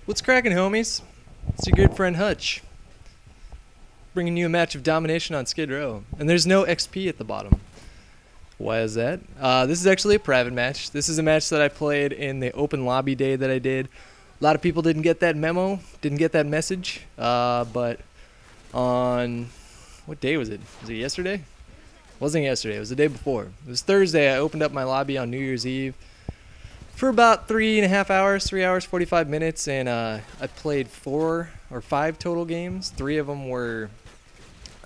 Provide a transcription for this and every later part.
What's cracking, homies? It's your good friend Hutch, bringing you a match of domination on Skid Row. And there's no XP at the bottom. Why is that? This is actually a private match. This is a match that I played in the open lobby day that I did. A lot of people didn't get that memo, didn't get that message. But on, what day was it? Was it yesterday? It wasn't yesterday, it was the day before. It was Thursday. I opened up my lobby on New Year's Eve for about 3.5 hours, 3 hours, 45 minutes, and I played 4 or 5 total games. 3 of them were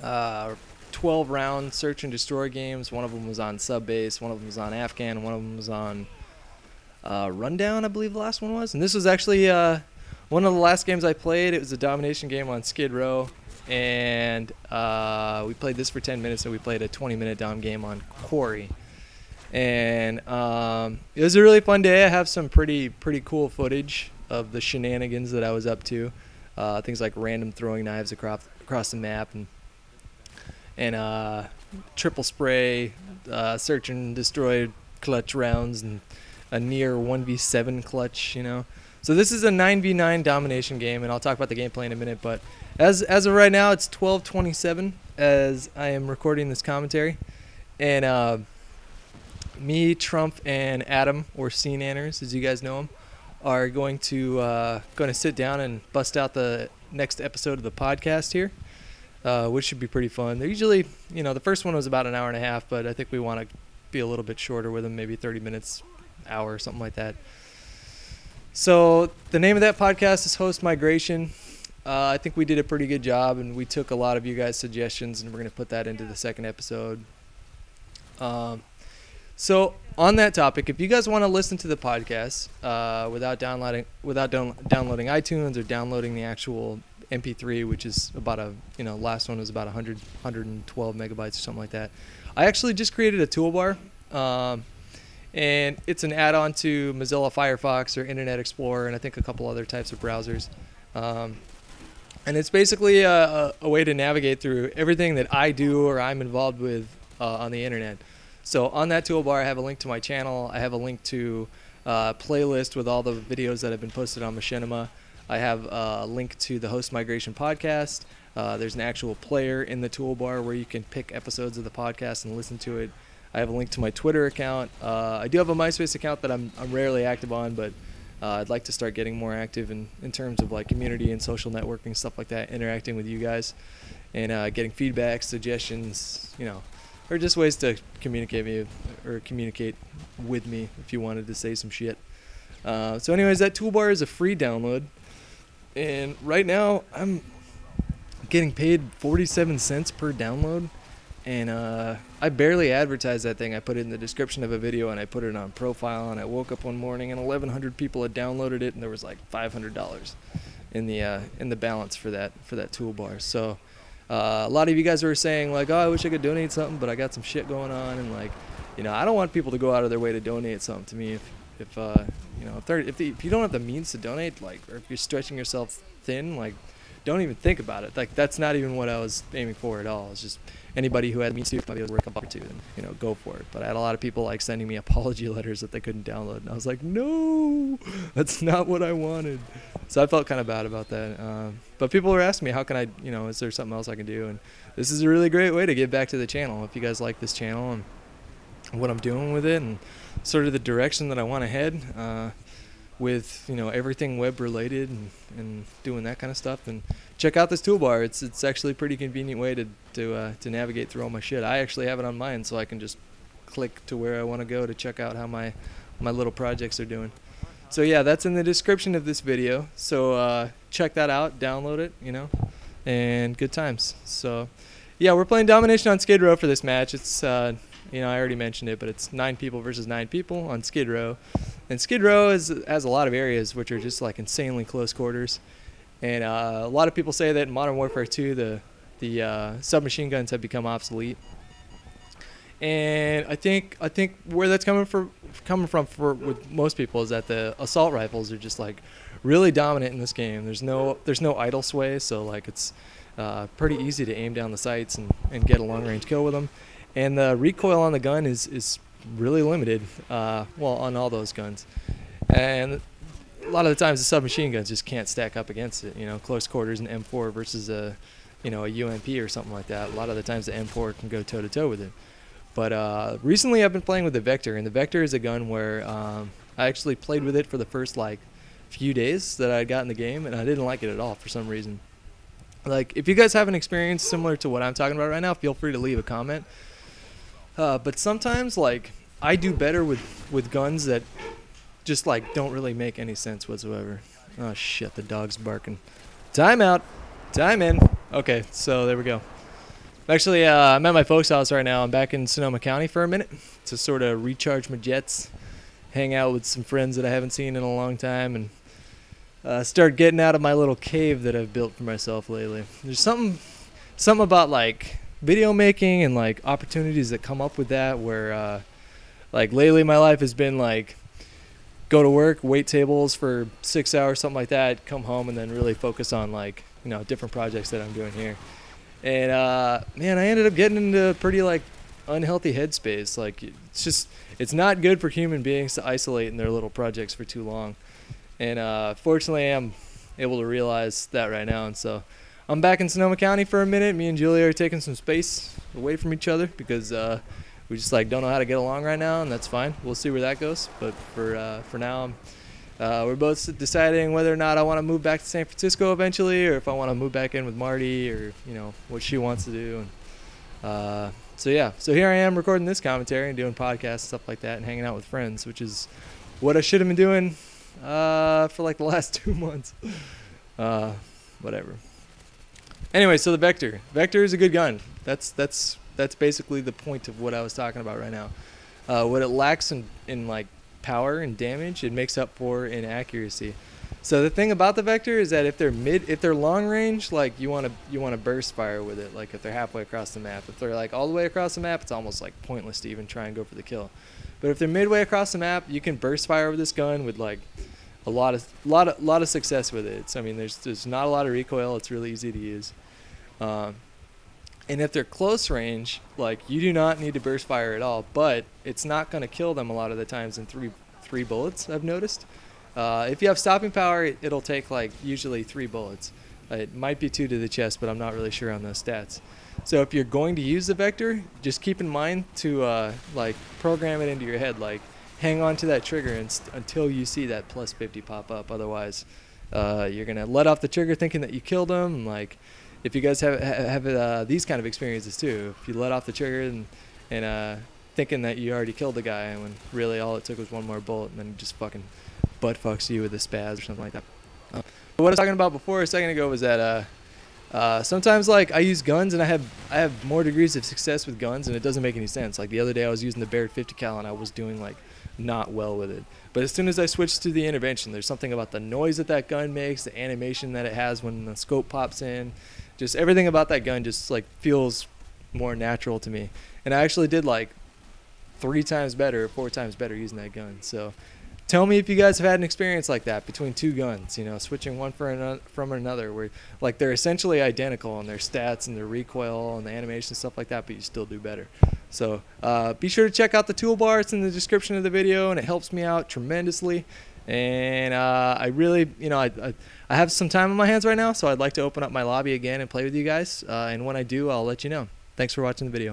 12-round search and destroy games. One of them was on sub base, one of them was on Afghan, and one of them was on Rundown, I believe the last one was. And this was actually one of the last games I played. It was a domination game on Skid Row, and we played this for 10 minutes, and we played a 20-minute dom game on Quarry. And it was a really fun day. I have some pretty cool footage of the shenanigans that I was up to. Things like random throwing knives across the map, and triple spray, search and destroy clutch rounds, and a near 1v7 clutch, you know. So this is a 9v9 domination game, and I'll talk about the gameplay in a minute. But as of right now, it's 12:27 as I am recording this commentary, and me, Trump, and Adam, or C Nanners, as you guys know him, are going to sit down and bust out the next episode of the podcast here, which should be pretty fun. They're usually, you know, the first one was about an hour and a half, but I think we want to be a little bit shorter with them, maybe 30 minutes, hour, something like that. So the name of that podcast is Host Migration. I think we did a pretty good job, and we took a lot of you guys' suggestions, and we're going to put that into the second episode. So on that topic, if you guys want to listen to the podcast without downloading iTunes or downloading the actual MP3, which is about last one was about 112 megabytes or something like that. I actually just created a toolbar, and it's an add-on to Mozilla Firefox or Internet Explorer, and I think a couple other types of browsers. And it's basically a way to navigate through everything that I do or I'm involved with on the internet. So on that toolbar, I have a link to my channel. I have a link to a playlist with all the videos that have been posted on Machinima. I have a link to the Host Migration podcast. There's an actual player in the toolbar where you can pick episodes of the podcast and listen to it. I have a link to my Twitter account. I do have a MySpace account that I'm rarely active on, but I'd like to start getting more active in terms of like community and social networking, stuff like that, interacting with you guys and getting feedback, suggestions, you know, or just ways to communicate with me if you wanted to say some shit. So anyways, that toolbar is a free download, and right now I'm getting paid 47 cents per download, and I barely advertise that thing. I put it in the description of a video, and I put it on profile, and I woke up one morning and 1,100 people had downloaded it, and there was like $500 in the balance for that toolbar. So a lot of you guys were saying like, oh, I wish I could donate something, but I got some shit going on, and like, you know, I don't want people to go out of their way to donate something to me if you don't have the means to donate, like, or if you're stretching yourself thin, like, don't even think about it. Like, that's not even what I was aiming for at all. It's just anybody who had the means to, might be able to work a buck or two, and, you know, go for it. But I had a lot of people like sending me apology letters that they couldn't download, and I was like, no, that's not what I wanted. So I felt kind of bad about that. But people were asking me, how can I, you know, is there something else I can do? And this is a really great way to give back to the channel. If you guys like this channel and what I'm doing with it, and sort of the direction that I want to head with, you know, everything web related and doing that kind of stuff, and check out this toolbar. It's actually a pretty convenient way to navigate through all my shit. I actually have it on mine, so I can just click to where I want to go to check out how my little projects are doing. So yeah, that's in the description of this video. So check that out, download it, you know, and good times. So yeah, we're playing domination on Skid Row for this match. It's you know, I already mentioned it, but it's 9 people versus 9 people on Skid Row. And Skid Row has a lot of areas which are just like insanely close quarters. And a lot of people say that in Modern Warfare 2, the submachine guns have become obsolete. And I think where that's coming from with most people is that the assault rifles are just like really dominant in this game. There's no idle sway, so like it's pretty easy to aim down the sights and get a long range kill with them. And the recoil on the gun is really limited, well, on all those guns. And a lot of the times the submachine guns just can't stack up against it. You know, close quarters and M4 versus a, you know, a UMP or something like that. A lot of the times the M4 can go toe to toe with it. But recently I've been playing with the Vector, and the Vector is a gun where I actually played with it for the first like few days that I got in the game, and I didn't like it at all for some reason. Like, if you guys have an experience similar to what I'm talking about right now, feel free to leave a comment. But sometimes, like, I do better with guns that just, like, don't really make any sense whatsoever. Oh, shit, the dog's barking. Time out. Time in. Okay, so there we go. Actually, I'm at my folks' house right now. I'm back in Sonoma County for a minute to sort of recharge my jets, hang out with some friends that I haven't seen in a long time, and start getting out of my little cave that I've built for myself lately. There's something about, like, video making and, like, opportunities that come up with that where, like, lately my life has been, like, go to work, wait tables for 6 hours, something like that, come home, and then really focus on, like, you know, different projects that I'm doing here. And, man, I ended up getting into a pretty, like, unhealthy headspace. Like, it's not good for human beings to isolate in their little projects for too long. And fortunately, I'm able to realize that right now. And so I'm back in Sonoma County for a minute. Me and Julia are taking some space away from each other because we just, like, don't know how to get along right now, and that's fine. We'll see where that goes. But for now, we're both deciding whether or not I want to move back to San Francisco eventually, or if I want to move back in with Marty, or, you know, what she wants to do. And so yeah, so here I am recording this commentary and doing podcasts and stuff like that, and hanging out with friends, which is what I should have been doing for like the last 2 months. Whatever. Anyway, so the Vector is a good gun. That's basically the point of what I was talking about right now. What it lacks in like power and damage, it makes up for in accuracy. So the thing about the Vector is that if they're long range, like, you want to burst fire with it. Like, if they're halfway across the map, if they're like all the way across the map, it's almost like pointless to even try and go for the kill. But if they're midway across the map, you can burst fire with this gun with, like, a lot of success with it. I mean, there's not a lot of recoil. It's really easy to use. And if they're close range, like, you do not need to burst fire at all. But it's not going to kill them a lot of the times in three bullets, I've noticed. If you have stopping power, it'll take, like, usually 3 bullets. It might be 2 to the chest, but I'm not really sure on those stats. So if you're going to use the Vector, just keep in mind to like, program it into your head, like, hang on to that trigger until you see that plus 50 pop up. Otherwise, you're gonna let off the trigger thinking that you killed them. And, like, if you guys have these kind of experiences too, if you let off the trigger and thinking that you already killed the guy, and when really all it took was 1 more bullet, and then he just fucking butt fucks you with a spaz or something like that. But what I was talking about before a second ago was that sometimes, like, I use guns and I have more degrees of success with guns, and it doesn't make any sense. Like, the other day I was using the Barrett 50 cal and I was doing, like, not well with it. But as soon as I switched to the intervention, there's something about the noise that gun makes, the animation that it has when the scope pops in, just everything about that gun just, like, feels more natural to me. And I actually did, like, 3 times better, 4 times better using that gun. So tell me if you guys have had an experience like that between 2 guns, you know, switching one from another, where, like, they're essentially identical in their stats and their recoil and the animation and stuff like that, but you still do better. So be sure to check out the toolbar. It's in the description of the video, and it helps me out tremendously. And I really, you know, I have some time on my hands right now, so I'd like to open up my lobby again and play with you guys. And when I do, I'll let you know. Thanks for watching the video.